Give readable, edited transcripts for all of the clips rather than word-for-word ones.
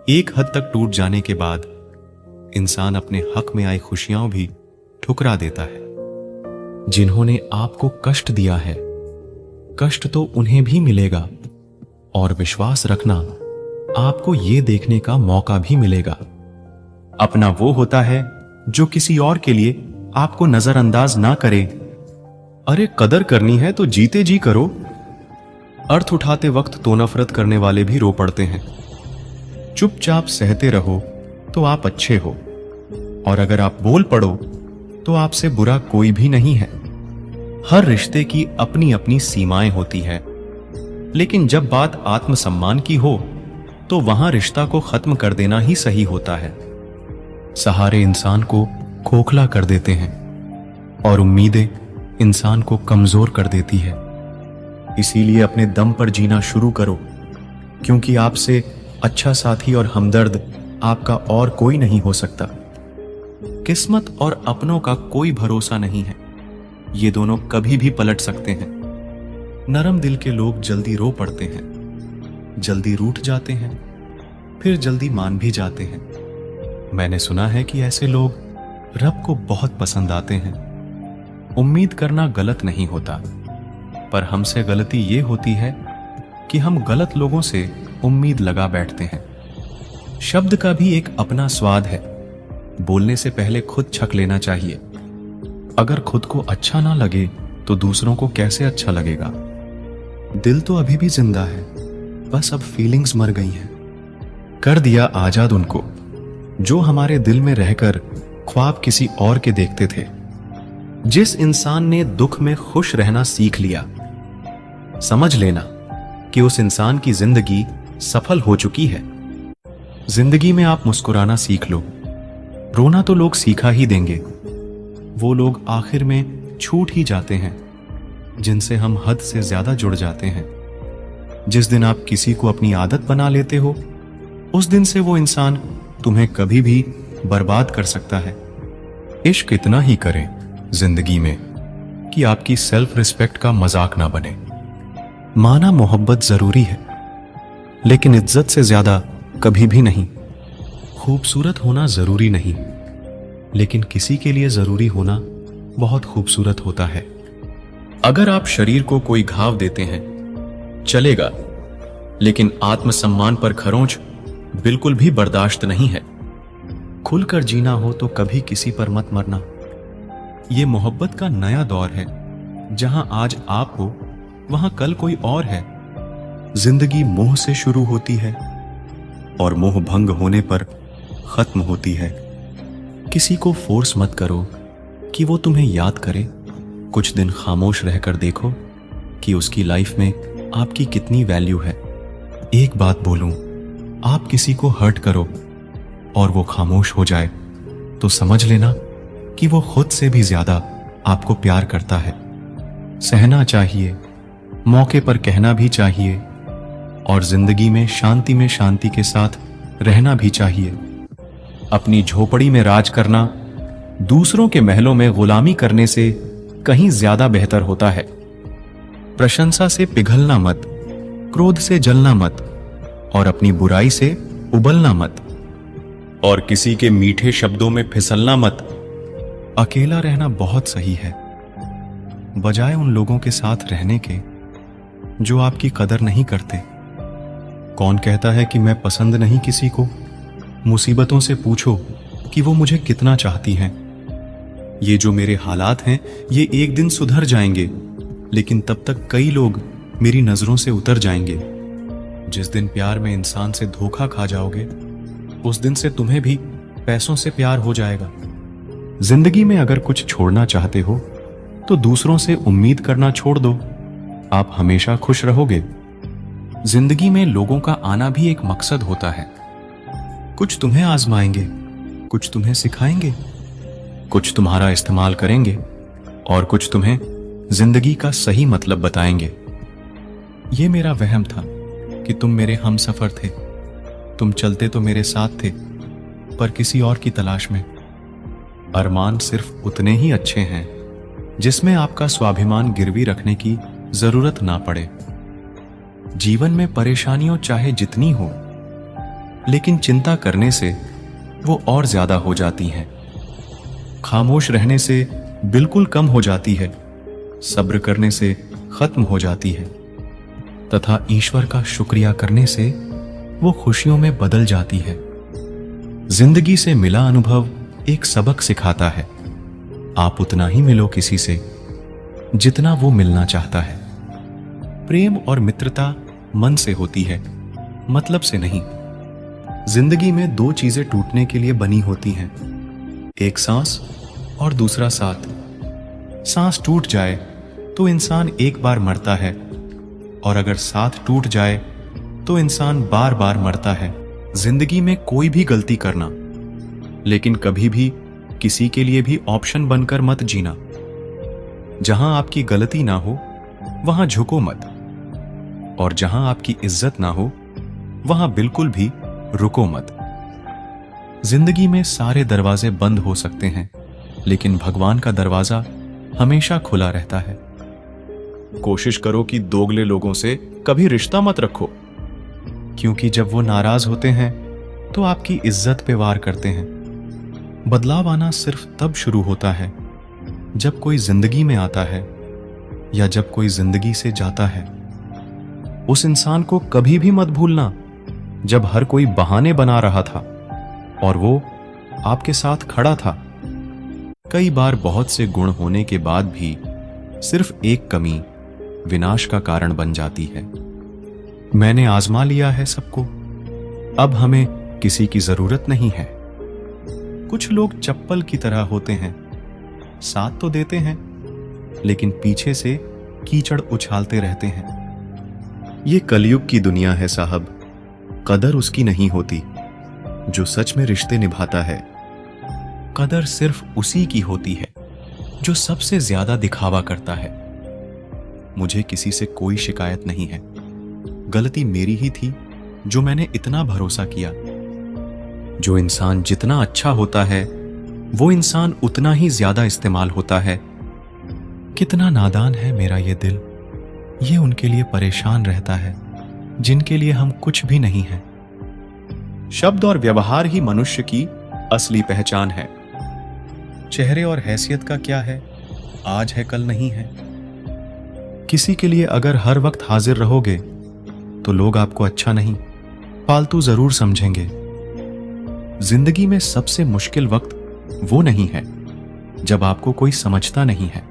एक हद तक टूट जाने के बाद इंसान अपने हक में आई खुशियां भी ठुकरा देता है। जिन्होंने आपको कष्ट दिया है, कष्ट तो उन्हें भी मिलेगा, और विश्वास रखना, आपको यह देखने का मौका भी मिलेगा। अपना वो होता है जो किसी और के लिए आपको नजरअंदाज ना करे। अरे कदर करनी है तो जीते जी करो। अर्थ उठाते वक्त तो नफरत करने वाले भी रो पड़ते हैं। चुपचाप सहते रहो तो आप अच्छे हो, और अगर आप बोल पड़ो तो आपसे बुरा कोई भी नहीं है। हर रिश्ते की अपनी अपनी सीमाएं होती है, लेकिन जब बात आत्मसम्मान की हो तो वहां रिश्ता को खत्म कर देना ही सही होता है। सहारे इंसान को खोखला कर देते हैं और उम्मीदें इंसान को कमजोर कर देती है। इसीलिए अपने दम पर जीना शुरू करो, क्योंकि आपसे अच्छा साथी और हमदर्द आपका और कोई नहीं हो सकता। किस्मत और अपनों का कोई भरोसा नहीं है, ये दोनों कभी भी पलट सकते हैं। नरम दिल के लोग जल्दी रो पड़ते हैं, जल्दी रूठ जाते हैं, फिर जल्दी मान भी जाते हैं। मैंने सुना है कि ऐसे लोग रब को बहुत पसंद आते हैं। उम्मीद करना गलत नहीं होता, पर हमसे गलती ये होती है कि हम गलत लोगों से उम्मीद लगा बैठते हैं। शब्द का भी एक अपना स्वाद है। बोलने से पहले खुद छक लेना चाहिए। अगर खुद को अच्छा ना लगे तो दूसरों को कैसे अच्छा लगेगा। दिल तो अभी भी जिंदा है, बस अब फीलिंग्स मर गई हैं। कर दिया आजाद उनको जो हमारे दिल में रहकर ख्वाब किसी और के देखते थे। जिस इंसान ने दुख में खुश रहना सीख लिया, समझ लेना कि उस इंसान की जिंदगी सफल हो चुकी है। जिंदगी में आप मुस्कुराना सीख लो। रोना तो लोग सीखा ही देंगे। वो लोग आखिर में छूट ही जाते हैं जिनसे हम हद से ज्यादा जुड़ जाते हैं। जिस दिन आप किसी को अपनी आदत बना लेते हो, उस दिन से वो इंसान तुम्हें कभी भी बर्बाद कर सकता है। इश्क इतना ही करें जिंदगी में कि आपकी सेल्फ रिस्पेक्ट का मजाक ना बने। माना मोहब्बत जरूरी है, लेकिन इज्जत से ज्यादा कभी भी नहीं। खूबसूरत होना जरूरी नहीं, लेकिन किसी के लिए जरूरी होना बहुत खूबसूरत होता है। अगर आप शरीर को कोई घाव देते हैं चलेगा, लेकिन आत्मसम्मान पर खरोंच बिल्कुल भी बर्दाश्त नहीं है। खुलकर जीना हो तो कभी किसी पर मत मरना। यह मोहब्बत का नया दौर है, जहां आज आप हो वहां कल कोई और है। जिंदगी मोह से शुरू होती है और मोह भंग होने पर खत्म होती है। किसी को फोर्स मत करो कि वो तुम्हें याद करे। कुछ दिन खामोश रहकर देखो कि उसकी लाइफ में आपकी कितनी वैल्यू है। एक बात बोलूं, आप किसी को हर्ट करो और वो खामोश हो जाए तो समझ लेना कि वो खुद से भी ज्यादा आपको प्यार करता है। सहना चाहिए, मौके पर कहना भी चाहिए, और जिंदगी में शांति के साथ रहना भी चाहिए। अपनी झोपड़ी में राज करना दूसरों के महलों में गुलामी करने से कहीं ज्यादा बेहतर होता है। प्रशंसा से पिघलना मत, क्रोध से जलना मत, और अपनी बुराई से उबलना मत, और किसी के मीठे शब्दों में फिसलना मत। अकेला रहना बहुत सही है, बजाय उन लोगों के साथ रहने के जो आपकी कदर नहीं करते। कौन कहता है कि मैं पसंद नहीं किसी को? मुसीबतों से पूछो कि वो मुझे कितना चाहती हैं। ये जो मेरे हालात हैं, ये एक दिन सुधर जाएंगे, लेकिन तब तक कई लोग मेरी नजरों से उतर जाएंगे। जिस दिन प्यार में इंसान से धोखा खा जाओगे, उस दिन से तुम्हें भी पैसों से प्यार हो जाएगा। जिंदगी में अगर कुछ छोड़ना चाहते हो तो दूसरों से उम्मीद करना छोड़ दो, आप हमेशा खुश रहोगे। जिंदगी में लोगों का आना भी एक मकसद होता है। कुछ तुम्हें आजमाएंगे, कुछ तुम्हें सिखाएंगे, कुछ तुम्हारा इस्तेमाल करेंगे, और कुछ तुम्हें जिंदगी का सही मतलब बताएंगे। ये मेरा वहम था कि तुम मेरे हमसफर थे। तुम चलते तो मेरे साथ थे, पर किसी और की तलाश में। अरमान सिर्फ उतने ही अच्छे हैं जिसमें आपका स्वाभिमान गिरवी रखने की जरूरत ना पड़े। जीवन में परेशानियों चाहे जितनी हो, लेकिन चिंता करने से वो और ज्यादा हो जाती हैं। खामोश रहने से बिल्कुल कम हो जाती है, सब्र करने से खत्म हो जाती है, तथा ईश्वर का शुक्रिया करने से वो खुशियों में बदल जाती है। जिंदगी से मिला अनुभव एक सबक सिखाता है। आप उतना ही मिलो किसी से जितना वो मिलना चाहता है। प्रेम और मित्रता मन से होती है, मतलब से नहीं। जिंदगी में दो चीजें टूटने के लिए बनी होती हैं, एक सांस और दूसरा साथ। सांस टूट जाए तो इंसान एक बार मरता है, और अगर साथ टूट जाए तो इंसान बार बार मरता है। जिंदगी में कोई भी गलती करना, लेकिन कभी भी किसी के लिए भी ऑप्शन बनकर मत जीना। जहां आपकी गलती ना हो वहां झुको मत, और जहां आपकी इज्जत ना हो वहां बिल्कुल भी रुको मत। जिंदगी में सारे दरवाजे बंद हो सकते हैं, लेकिन भगवान का दरवाजा हमेशा खुला रहता है। कोशिश करो कि दोगले लोगों से कभी रिश्ता मत रखो, क्योंकि जब वो नाराज होते हैं तो आपकी इज्जत पे वार करते हैं। बदलाव आना सिर्फ तब शुरू होता है जब कोई जिंदगी में आता है, या जब कोई जिंदगी से जाता है। उस इंसान को कभी भी मत भूलना जब हर कोई बहाने बना रहा था और वो आपके साथ खड़ा था। कई बार बहुत से गुण होने के बाद भी सिर्फ एक कमी विनाश का कारण बन जाती है। मैंने आजमा लिया है सबको, अब हमें किसी की जरूरत नहीं है। कुछ लोग चप्पल की तरह होते हैं, साथ तो देते हैं लेकिन पीछे से कीचड़ उछालते रहते हैं। ये कलयुग की दुनिया है साहब, कदर उसकी नहीं होती जो सच में रिश्ते निभाता है। कदर सिर्फ उसी की होती है जो सबसे ज्यादा दिखावा करता है। मुझे किसी से कोई शिकायत नहीं है, गलती मेरी ही थी जो मैंने इतना भरोसा किया। जो इंसान जितना अच्छा होता है वो इंसान उतना ही ज्यादा इस्तेमाल होता है। कितना नादान है मेरा ये दिल, ये उनके लिए परेशान रहता है जिनके लिए हम कुछ भी नहीं हैं। शब्द और व्यवहार ही मनुष्य की असली पहचान है। चेहरे और हैसियत का क्या है, आज है कल नहीं है। किसी के लिए अगर हर वक्त हाजिर रहोगे तो लोग आपको अच्छा नहीं, फालतू जरूर समझेंगे। जिंदगी में सबसे मुश्किल वक्त वो नहीं है जब आपको कोई समझता नहीं है,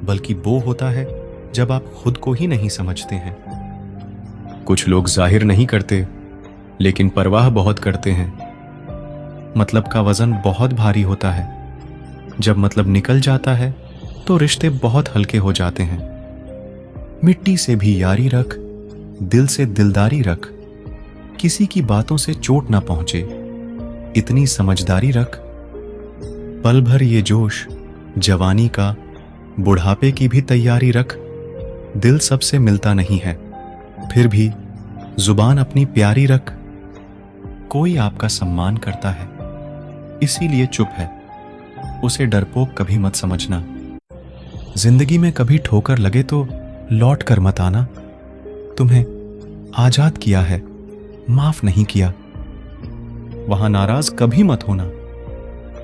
बल्कि वो होता है जब आप खुद को ही नहीं समझते हैं। कुछ लोग जाहिर नहीं करते लेकिन परवाह बहुत करते हैं। मतलब का वजन बहुत भारी होता है, जब मतलब निकल जाता है तो रिश्ते बहुत हल्के हो जाते हैं। मिट्टी से भी यारी रख, दिल से दिलदारी रख, किसी की बातों से चोट ना पहुंचे, इतनी समझदारी रख। पल भर ये जोश जवानी का, बुढ़ापे की भी तैयारी रख। दिल सबसे मिलता नहीं है, फिर भी जुबान अपनी प्यारी रख। कोई आपका सम्मान करता है इसीलिए चुप है, उसे डरपोक कभी मत समझना। जिंदगी में कभी ठोकर लगे तो लौट कर मत आना। तुम्हें आजाद किया है, माफ नहीं किया। वहां नाराज कभी मत होना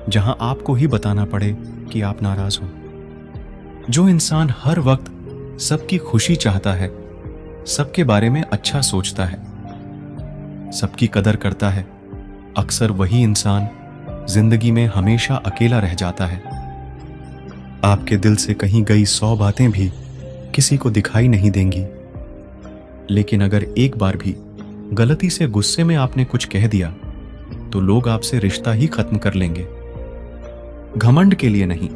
जहां आपको ही बताना पड़े कि आप नाराज हो। जो इंसान हर वक्त सबकी खुशी चाहता है, सबके बारे में अच्छा सोचता है, सबकी कदर करता है, अक्सर वही इंसान जिंदगी में हमेशा अकेला रह जाता है। आपके दिल से कहीं गई 100 बातें भी किसी को दिखाई नहीं देंगी, लेकिन अगर एक बार भी गलती से गुस्से में आपने कुछ कह दिया तो लोग आपसे रिश्ता ही खत्म कर लेंगे। घमंड के लिए नहीं,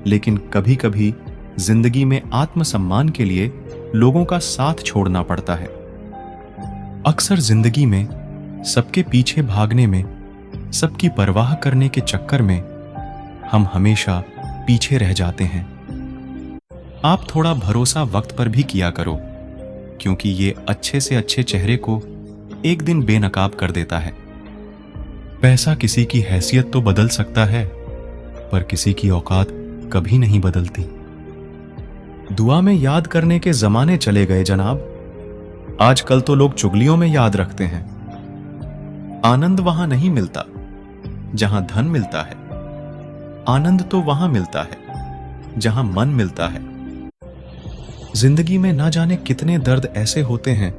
लेकिन कभी कभी जिंदगी में आत्मसम्मान के लिए लोगों का साथ छोड़ना पड़ता है। अक्सर जिंदगी में सबके पीछे भागने में, सबकी परवाह करने के चक्कर में हम हमेशा पीछे रह जाते हैं। आप थोड़ा भरोसा वक्त पर भी किया करो, क्योंकि ये अच्छे से अच्छे चेहरे को एक दिन बेनकाब कर देता है। पैसा किसी की हैसियत तो बदल सकता है, पर किसी की औकात कभी नहीं बदलती। दुआ में याद करने के जमाने चले गए जनाब, आजकल तो लोग चुगलियों में याद रखते हैं। आनंद वहां नहीं मिलता जहां धन मिलता है। आनंद तो वहां मिलता है जहां मन मिलता है। जिंदगी में ना जाने कितने दर्द ऐसे होते हैं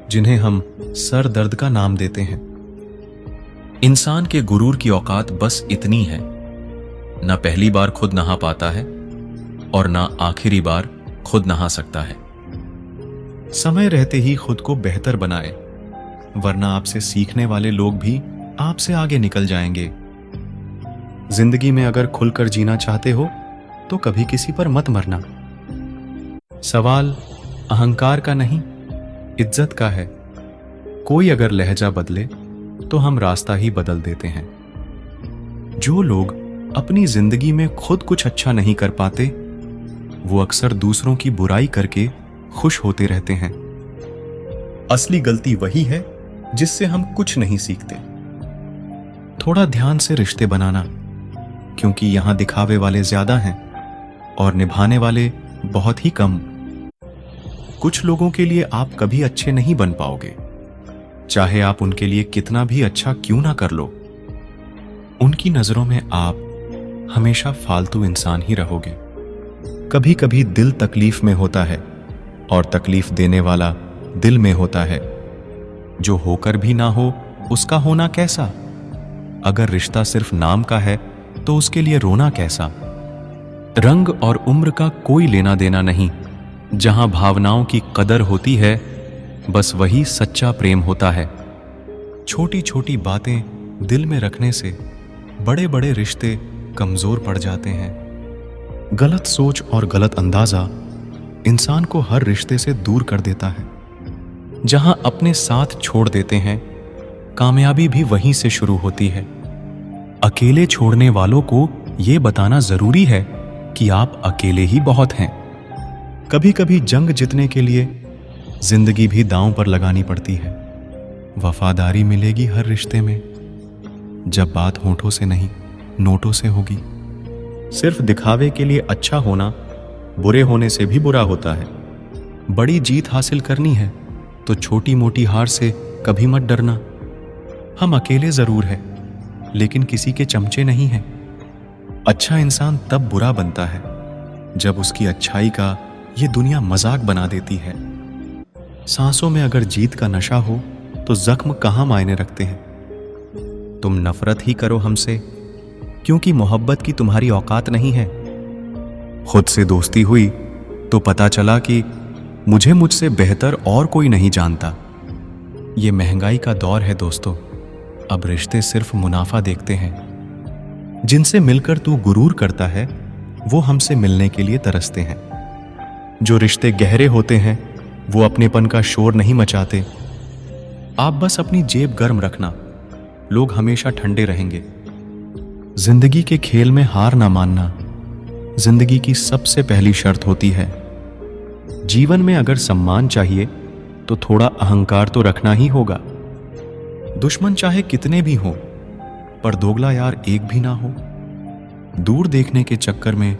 जिन्हें हम सर दर्द का नाम देते हैं। इंसान के गुरूर की औकात बस इतनी है, ना पहली बार खुद नहा पाता है और ना आखिरी बार खुद नहा सकता है। समय रहते ही खुद को बेहतर बनाए, वरना आपसे सीखने वाले लोग भी आपसे आगे निकल जाएंगे। जिंदगी में अगर खुलकर जीना चाहते हो तो कभी किसी पर मत मरना। सवाल अहंकार का नहीं, इज्जत का है। कोई अगर लहजा बदले तो हम रास्ता ही बदल देते हैं। जो लोग अपनी जिंदगी में खुद कुछ अच्छा नहीं कर पाते, वो अक्सर दूसरों की बुराई करके खुश होते रहते हैं। असली गलती वही है जिससे हम कुछ नहीं सीखते। थोड़ा ध्यान से रिश्ते बनाना, क्योंकि यहां दिखावे वाले ज्यादा हैं और निभाने वाले बहुत ही कम। कुछ लोगों के लिए आप कभी अच्छे नहीं बन पाओगे, चाहे आप उनके लिए कितना भी अच्छा क्यों ना कर लो। उनकी नजरों में आप हमेशा फालतू इंसान ही रहोगे। कभी कभी दिल तकलीफ में होता है और तकलीफ देने वाला दिल में होता है। जो होकर भी ना हो उसका होना कैसा। अगर रिश्ता सिर्फ नाम का है तो उसके लिए रोना कैसा। रंग और उम्र का कोई लेना देना नहीं। जहां भावनाओं की कदर होती है, बस वही सच्चा प्रेम होता है। छोटी छोटी बातें दिल में रखने से बड़े बड़े रिश्ते कमजोर पड़ जाते हैं। गलत सोच और गलत अंदाजा इंसान को हर रिश्ते से दूर कर देता है। जहां अपने साथ छोड़ देते हैं, कामयाबी भी वहीं से शुरू होती है। अकेले छोड़ने वालों को यह बताना जरूरी है कि आप अकेले ही बहुत हैं। कभी कभी जंग जीतने के लिए जिंदगी भी दांव पर लगानी पड़ती है। वफादारी मिलेगी हर रिश्ते में, जब बात होठों से नहीं नोटों से होगी। सिर्फ दिखावे के लिए अच्छा होना बुरे होने से भी बुरा होता है। बड़ी जीत हासिल करनी है तो छोटी मोटी हार से कभी मत डरना। हम अकेले जरूर हैं, लेकिन किसी के चमचे नहीं हैं। अच्छा इंसान तब बुरा बनता है जब उसकी अच्छाई का ये दुनिया मजाक बना देती है। सांसों में अगर जीत का नशा हो तो जख्म कहां मायने रखते हैं। तुम नफरत ही करो हमसे, क्योंकि मोहब्बत की तुम्हारी औकात नहीं है। खुद से दोस्ती हुई तो पता चला कि मुझसे बेहतर और कोई नहीं जानता। ये महंगाई का दौर है दोस्तों, अब रिश्ते सिर्फ मुनाफा देखते हैं। जिनसे मिलकर तू गुरूर करता है, वो हमसे मिलने के लिए तरसते हैं। जो रिश्ते गहरे होते हैं, वो अपनेपन का शोर नहीं मचाते। आप बस अपनी जेब गर्म रखना, लोग हमेशा ठंडे रहेंगे। जिंदगी के खेल में हार ना मानना जिंदगी की सबसे पहली शर्त होती है। जीवन में अगर सम्मान चाहिए तो थोड़ा अहंकार तो रखना ही होगा। दुश्मन चाहे कितने भी हों, पर दोगला यार एक भी ना हो। दूर देखने के चक्कर में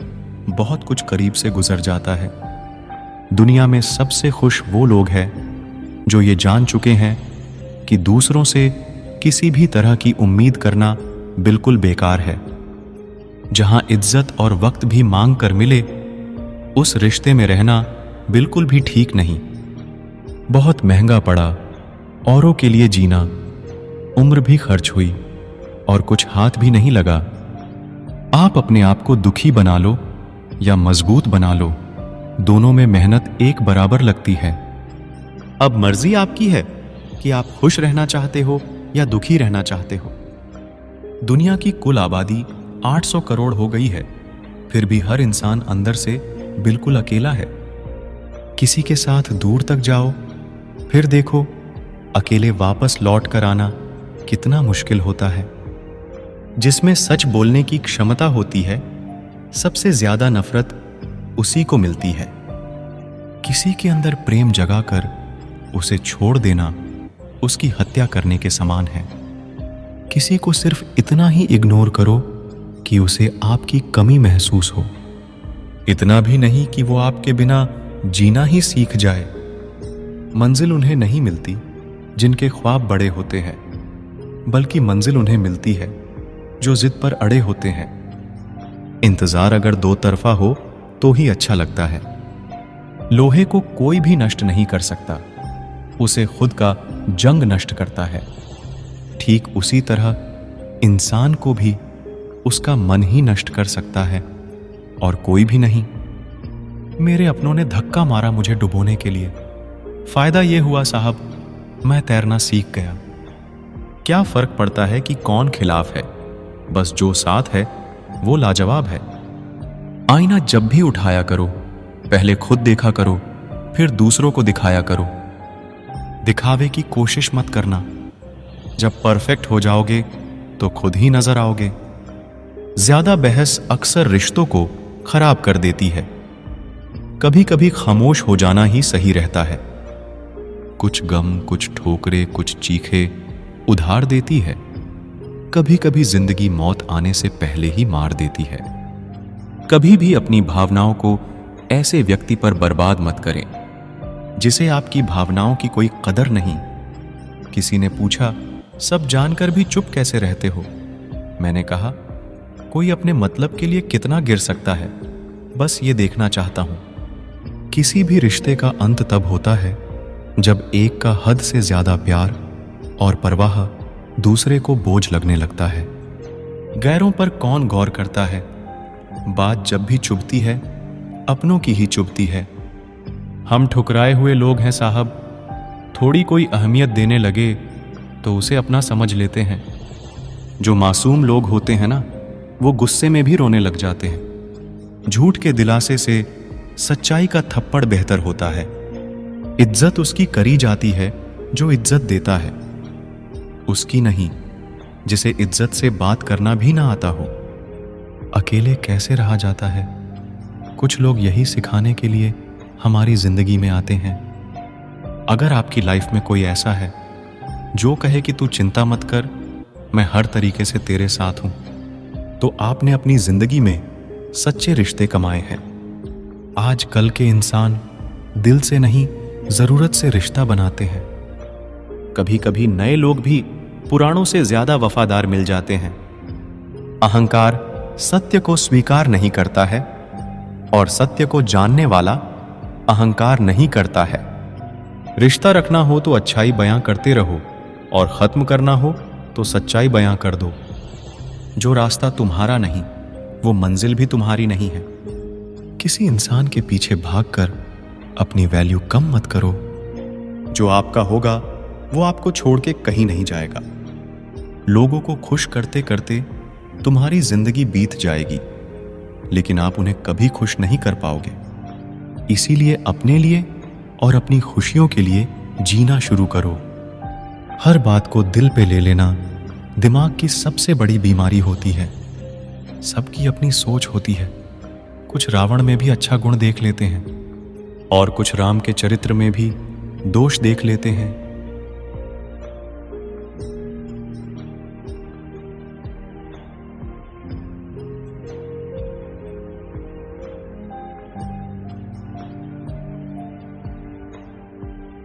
बहुत कुछ करीब से गुजर जाता है। दुनिया में सबसे खुश वो लोग हैं जो ये जान चुके हैं कि दूसरों से किसी भी तरह की उम्मीद करना बिल्कुल बेकार है। जहां इज्जत और वक्त भी मांग कर मिले, उस रिश्ते में रहना बिल्कुल भी ठीक नहीं। बहुत महंगा पड़ा औरों के लिए जीना, उम्र भी खर्च हुई और कुछ हाथ भी नहीं लगा। आप अपने आप को दुखी बना लो या मजबूत बना लो, दोनों में मेहनत एक बराबर लगती है। अब मर्जी आपकी है कि आप खुश रहना चाहते हो या दुखी रहना चाहते हो। दुनिया की कुल आबादी 800 करोड़ हो गई है, फिर भी हर इंसान अंदर से बिल्कुल अकेला है। किसी के साथ दूर तक जाओ, फिर देखो अकेले वापस लौट कर आना कितना मुश्किल होता है। जिसमें सच बोलने की क्षमता होती है, सबसे ज्यादा नफरत उसी को मिलती है। किसी के अंदर प्रेम जगाकर उसे छोड़ देना उसकी हत्या करने के समान है। किसी को सिर्फ इतना ही इग्नोर करो कि उसे आपकी कमी महसूस हो, इतना भी नहीं कि वो आपके बिना जीना ही सीख जाए। मंजिल उन्हें नहीं मिलती जिनके ख्वाब बड़े होते हैं, बल्कि मंजिल उन्हें मिलती है जो जिद पर अड़े होते हैं। इंतजार अगर दो तरफा हो तो ही अच्छा लगता है। लोहे को कोई भी नष्ट नहीं कर सकता, उसे खुद का जंग नष्ट करता है। ठीक उसी तरह इंसान को भी उसका मन ही नष्ट कर सकता है और कोई भी नहीं। मेरे अपनों ने धक्का मारा मुझे डुबोने के लिए। फायदा यह हुआ साहब, मैं तैरना सीख गया। क्या फर्क पड़ता है कि कौन खिलाफ है, बस जो साथ है वो लाजवाब है। आईना जब भी उठाया करो, पहले खुद देखा करो, फिर दूसरों को दिखाया करो। दिखावे की कोशिश मत करना। जब परफेक्ट हो जाओगे तो खुद ही नजर आओगे। ज्यादा बहस अक्सर रिश्तों को खराब कर देती है। कभी कभी खामोश हो जाना ही सही रहता है। कुछ गम, कुछ ठोकरे, कुछ चीखे उधार देती है। कभी कभी जिंदगी मौत आने से पहले ही मार देती है। कभी भी अपनी भावनाओं को ऐसे व्यक्ति पर बर्बाद मत करें जिसे आपकी भावनाओं की कोई कदर नहीं। किसी ने पूछा, सब जानकर भी चुप कैसे रहते हो? मैंने कहा, कोई अपने मतलब के लिए कितना गिर सकता है, बस ये देखना चाहता हूं। किसी भी रिश्ते का अंत तब होता है जब एक का हद से ज्यादा प्यार और परवाह दूसरे को बोझ लगने लगता है। गैरों पर कौन गौर करता है? बात जब भी चुभती है अपनों की ही चुभती है। हम ठुकराए हुए लोग हैं साहब। थोड़ी कोई अहमियत देने लगे तो उसे अपना समझ लेते हैं। जो मासूम लोग होते हैं ना, वो गुस्से में भी रोने लग जाते हैं। झूठ के दिलासे से सच्चाई का थप्पड़ बेहतर होता है। इज्जत उसकी करी जाती है जो इज्जत देता है, उसकी नहीं जिसे इज्जत से बात करना भी ना आता हो। अकेले कैसे रहा जाता है? कुछ लोग यही सिखाने के लिए हमारी जिंदगी में आते हैं। अगर आपकी लाइफ में कोई ऐसा है जो कहे कि तू चिंता मत कर, मैं हर तरीके से तेरे साथ हूं, तो आपने अपनी जिंदगी में सच्चे रिश्ते कमाए हैं। आज कल के इंसान दिल से नहीं, जरूरत से रिश्ता बनाते हैं। कभी कभी नए लोग भी पुरानों से ज्यादा वफादार मिल जाते हैं। अहंकार सत्य को स्वीकार नहीं करता है और सत्य को जानने वाला अहंकार नहीं करता है। रिश्ता रखना हो तो अच्छाई बयां करते रहो और खत्म करना हो तो सच्चाई बयां कर दो। जो रास्ता तुम्हारा नहीं, वो मंजिल भी तुम्हारी नहीं है। किसी इंसान के पीछे भागकर अपनी वैल्यू कम मत करो। जो आपका होगा वो आपको छोड़ के कहीं नहीं जाएगा। लोगों को खुश करते करते तुम्हारी जिंदगी बीत जाएगी, लेकिन आप उन्हें कभी खुश नहीं कर पाओगे। इसीलिए अपने लिए और अपनी खुशियों के लिए जीना शुरू करो। हर बात को दिल पे ले लेना दिमाग की सबसे बड़ी बीमारी होती है। सबकी अपनी सोच होती है। कुछ रावण में भी अच्छा गुण देख लेते हैं और कुछ राम के चरित्र में भी दोष देख लेते हैं।